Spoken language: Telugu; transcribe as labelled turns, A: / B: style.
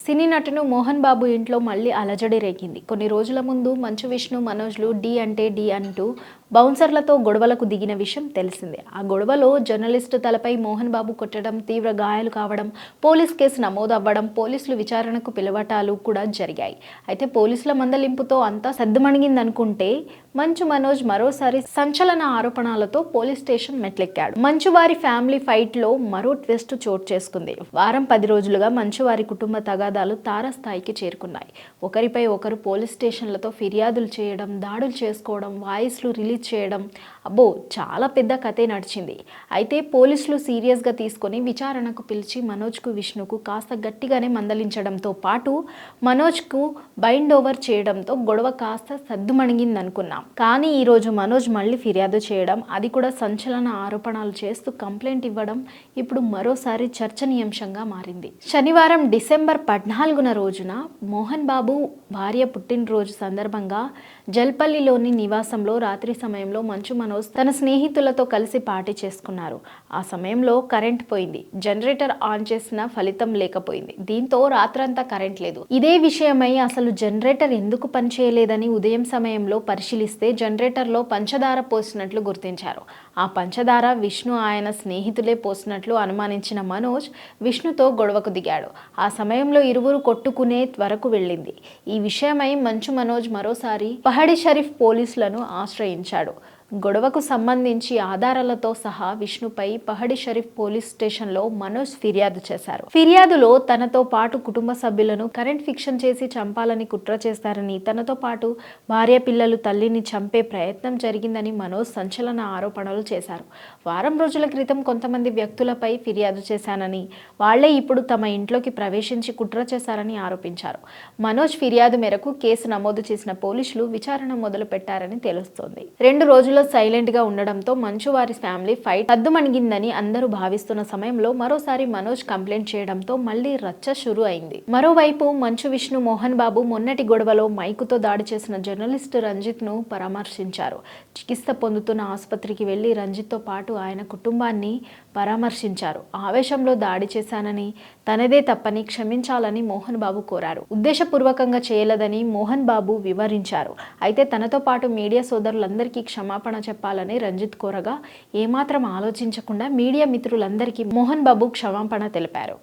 A: సినీ నటుడు మోహన్ బాబు ఇంట్లో మళ్ళీ అలజడి రేగింది. కొన్ని రోజుల ముందు మంచు విష్ణు, మనోజ్లు డి అంటే డి అంటూ బౌన్సర్లతో గొడవలకు దిగిన విషయం తెలిసిందే. ఆ గొడవలో జర్నలిస్టు తలపై మోహన్ బాబు కొట్టడం, తీవ్ర గాయాలు కావడం, పోలీస్ కేసు నమోదు అవ్వడం, పోలీసులు విచారణకు పిలవటాలు కూడా జరిగాయి. అయితే పోలీసుల మందలింపుతో అంతా సద్దుమణిగిందనుకుంటే మంచు మనోజ్ మరోసారి సంచలన ఆరోపణలతో పోలీస్ స్టేషన్ మెట్లెక్కాడు. మంచు వారి ఫ్యామిలీ ఫైట్ లో మరో ట్విస్ట్ చోటు చేసుకుంది. వారం 10 రోజులుగా మంచు వారి కుటుంబ తగాదాలు తారస్థాయికి చేరుకున్నాయి. ఒకరిపై ఒకరు పోలీస్ స్టేషన్లతో ఫిర్యాదులు చేయడం, దాడులు చేసుకోవడం, వాయిస్లు రిలీజ్ చేయడం, అబ్బో చాలా పెద్ద కథే నడిచింది. అయితే పోలీసులు సీరియస్గా తీసుకొని విచారణకు పిలిచి మనోజ్కు, విష్ణుకు కాస్త గట్టిగానే మందలించడంతో పాటు మనోజ్కు బైండ్ ఓవర్ చేయడంతో గొడవ కాస్త సద్దుమణిగిందనుకున్నాం. కానీ ఈరోజు మనోజ్ మళ్ళీ ఫిర్యాదు చేయడం, అది కూడా సంచలన ఆరోపణలు చేస్తూ కంప్లైంట్ ఇవ్వడం ఇప్పుడు మరోసారి చర్చనీయాంశంగా మారింది. శనివారం డిసెంబర్ 14న రోజున మోహన్ బాబు భార్య పుట్టినరోజు సందర్భంగా జల్పల్లిలోని నివాసంలో రాత్రి సమయంలో మంచు మనోజ్ తన స్నేహితులతో కలిసి పార్టీ చేసుకున్నారు. ఆ సమయంలో కరెంట్ పోయింది. జనరేటర్ ఆన్ చేసిన ఫలితం లేకపోయింది. దీంతో రాత్రంతా కరెంట్ లేదు. ఇదే విషయమై అసలు జనరేటర్ ఎందుకు పనిచేయలేదని ఉదయం సమయంలో పరిశీలిస్తే జనరేటర్లో పంచదార పోసినట్లు గుర్తించారు. ఆ పంచదార విష్ణు ఆయన స్నేహితులే పోసినట్లు అనుమానించిన మనోజ్ విష్ణుతో గొడవకు దిగాడు. ఆ సమయంలో ఇరువురు కొట్టుకునే వరకు వెళ్ళింది. ఈ విషయమై మంచు మనోజ్ మరోసారి పహడి షరీఫ్ పోలీసులను ఆశ్రయించాడు. గొడవకు సంబంధించి ఆధారాలతో సహా విష్ణుపై పహడి షరీఫ్ పోలీస్ స్టేషన్లో మనోజ్ ఫిర్యాదు చేశారు. ఫిర్యాదులో తనతో పాటు కుటుంబ సభ్యులను కరెంట్ ఫిక్షన్ చేసి చంపాలని కుట్ర చేస్తారని, తనతో పాటు భార్య, పిల్లలు, తల్లిని చంపే ప్రయత్నం జరిగిందని మనోజ్ సంచలన ఆరోపణలు చేశారు. వారం రోజుల క్రితం కొంతమంది వ్యక్తులపై ఫిర్యాదు చేశానని, వాళ్లే ఇప్పుడు తమ ఇంట్లోకి ప్రవేశించి కుట్ర చేశారని ఆరోపించారు. మనోజ్ ఫిర్యాదు మేరకు కేసు నమోదు చేసిన పోలీసులు విచారణ మొదలు పెట్టారని తెలుస్తోంది. 2 రోజుల సైలెంట్ గా ఉండడంతో మంచు వారి ఫ్యామిలీ ఫైట్ సద్దుమణిగిందని అందరూ భావిస్తున్న సమయంలో మరోసారి మనోజ్ కంప్లైంట్ చేయడంతో మళ్లీ రచ్చ షురు అయింది. మరోవైపు మంచు విష్ణు, మోహన్ బాబు మొన్నటి గొడవలో మైకుతో దాడి చేసిన జర్నలిస్ట్ రంజిత్ ను పరామర్శించారు. చికిత్స పొందుతున్న ఆసుపత్రికి వెళ్లి రంజిత్ తో పాటు ఆయన కుటుంబాన్ని పరామర్శించారు. ఆవేశంలో దాడి చేశానని, తనదే తప్పని క్షమించాలని మోహన్ బాబు కోరారు. ఉద్దేశపూర్వకంగా చేయలేదని మోహన్ బాబు వివరించారు. అయితే తనతో పాటు మీడియా సోదరులందరికీ క్షమాపణ చెప్పాలని రంజిత్ కోరగా ఏమాత్రం ఆలోచించకుండా మీడియా మిత్రులందరికీ మోహన్ బాబు క్షమాపణ తెలిపారు.